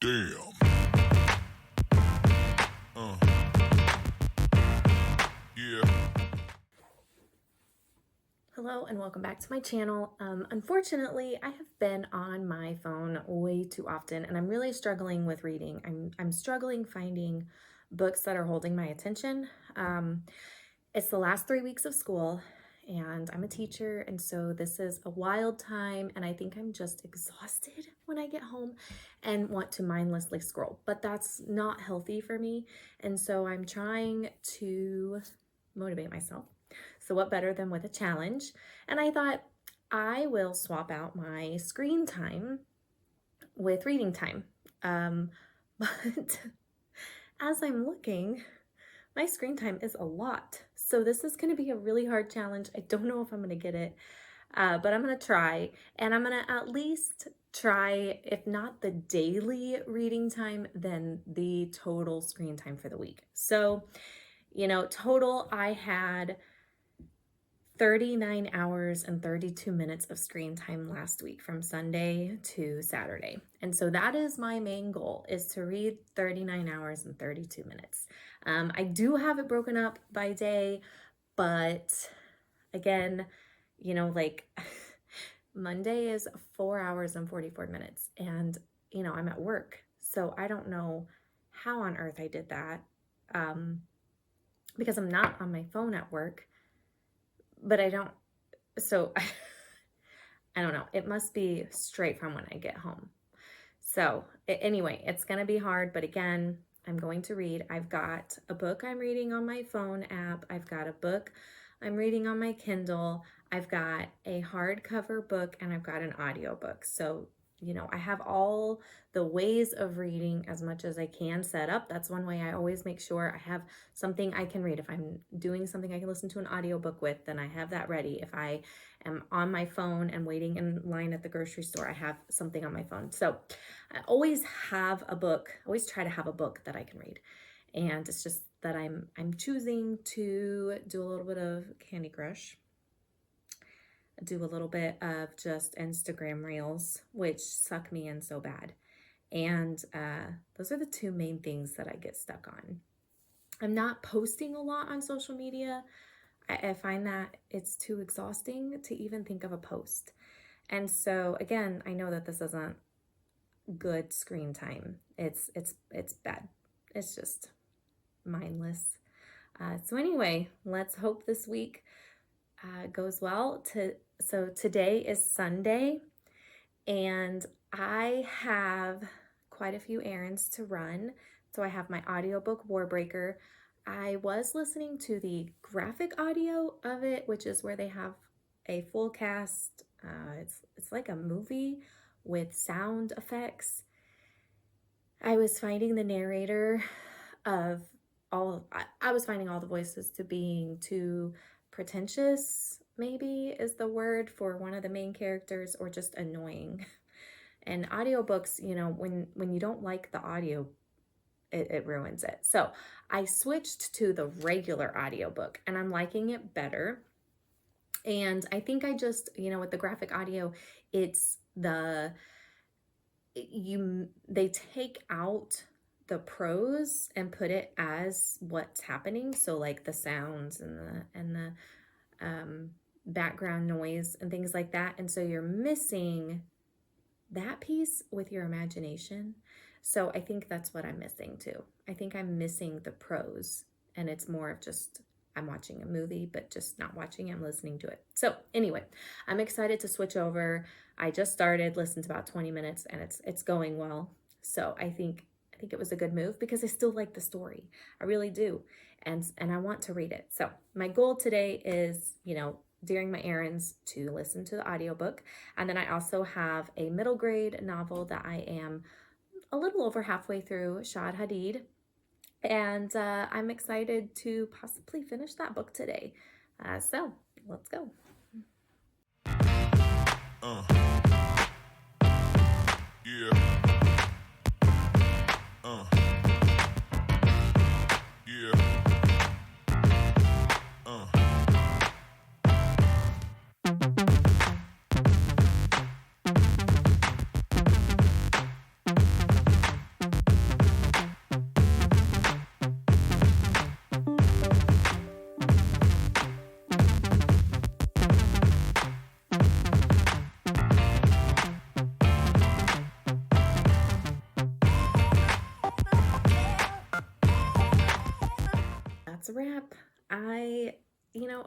Damn. Yeah. Hello and welcome back to my channel. Unfortunately, I have been on my phone way too often and I'm really struggling with reading. I'm struggling finding books that are holding my attention. It's the last 3 weeks of school and I'm a teacher, and so this is a wild time and I think I'm just exhausted when I get home and want to mindlessly scroll, but that's not healthy for me, and so I'm trying to motivate myself. So what better than with a challenge? And I thought I will swap out my screen time with reading time. But as I'm looking, my screen time is a lot. So this is going to be a really hard challenge. I don't know if I'm going to get it, but I'm going to try. And I'm going to at least try, if not the daily reading time, then the total screen time for the week. So, total I had 39 hours and 32 minutes of screen time last week from Sunday to Saturday. And so that is my main goal, is to read 39 hours and 32 minutes. I do have it broken up by day, but again, Monday is 4 hours and 44 minutes and, I'm at work. So I don't know how on earth I did that because I'm not on my phone at work. But I don't know. It must be straight from when I get home. So anyway, it's going to be hard, but again, I'm going to read. I've got a book I'm reading on my phone app. I've got a book I'm reading on my Kindle. I've got a hardcover book and I've got an audio book. So, I have all the ways of reading as much as I can set up. That's one way I always make sure I have something I can read. If I'm doing something I can listen to an audiobook with, then I have that ready. If I am on my phone and waiting in line at the grocery store, I have something on my phone. So I always have a book, always try to have a book that I can read. And it's just that I'm choosing to do a little bit of Candy Crush, do a little bit of just Instagram reels, which suck me in so bad. And those are the two main things that I get stuck on. I'm not posting a lot on social media. I find that it's too exhausting to even think of a post. And so again, I know that this isn't good screen time. It's bad. It's just mindless. So anyway, let's hope this week goes well. So today is Sunday and I have quite a few errands to run. So I have my audiobook Warbreaker. I was listening to the graphic audio of it, which is where they have a full cast. It's like a movie with sound effects. I was finding the narrator of I was finding all the voices to being too pretentious, maybe is the word for one of the main characters, or just annoying. And audiobooks, when you don't like the audio, it ruins it. So I switched to the regular audiobook and I'm liking it better. And I think I just, with the graphic audio, it's they take out the prose and put it as what's happening. So like the sounds and the background noise and things like that. And so you're missing that piece with your imagination. So I think that's what I'm missing too. I think I'm missing the prose, and it's more of just I'm watching a movie, but just not watching it, I'm listening to it. So anyway, I'm excited to switch over. I just started, listened to about 20 minutes and it's going well. So I think it was a good move because I still like the story. I really do. And I want to read it. So my goal today is, during my errands, to listen to the audiobook. And then I also have a middle grade novel that I am a little over halfway through, Shad Hadid. And I'm excited to possibly finish that book today. So let's go. Yeah.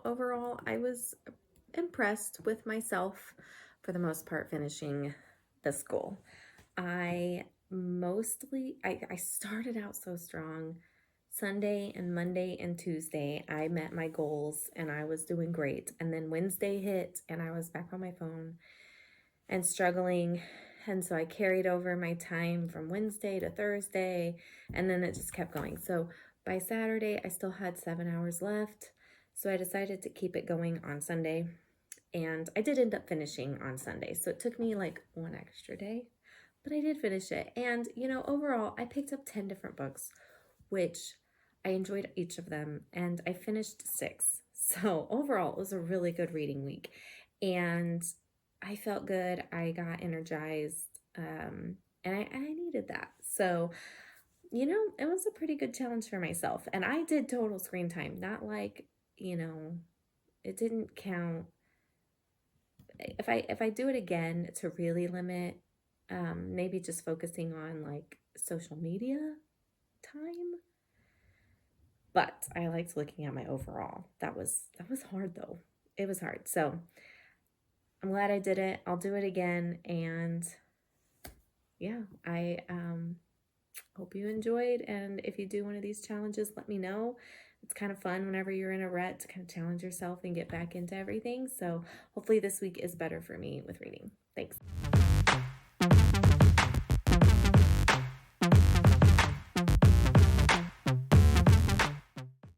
overall, I was impressed with myself for the most part finishing this goal. I started out so strong. Sunday and Monday and Tuesday, I met my goals and I was doing great. And then Wednesday hit and I was back on my phone and struggling. And so I carried over my time from Wednesday to Thursday, and then it just kept going. So by Saturday, I still had 7 hours left. So I decided to keep it going on Sunday. And I did end up finishing on Sunday. So it took me like one extra day, but I did finish it. And, overall, I picked up 10 different books, which I enjoyed each of them. And I finished 6. So overall, it was a really good reading week. And I felt good. I got energized. And I needed that. So, it was a pretty good challenge for myself. And I did total screen time, not like, it didn't count. If I do it again to really limit, maybe just focusing on like social media time. But I liked looking at my overall. That was hard though. It was hard. So I'm glad I did it. I'll do it again. And yeah, I hope you enjoyed. And if you do one of these challenges, let me know. It's kind of fun whenever you're in a rut to kind of challenge yourself and get back into everything. So hopefully this week is better for me with reading. Thanks.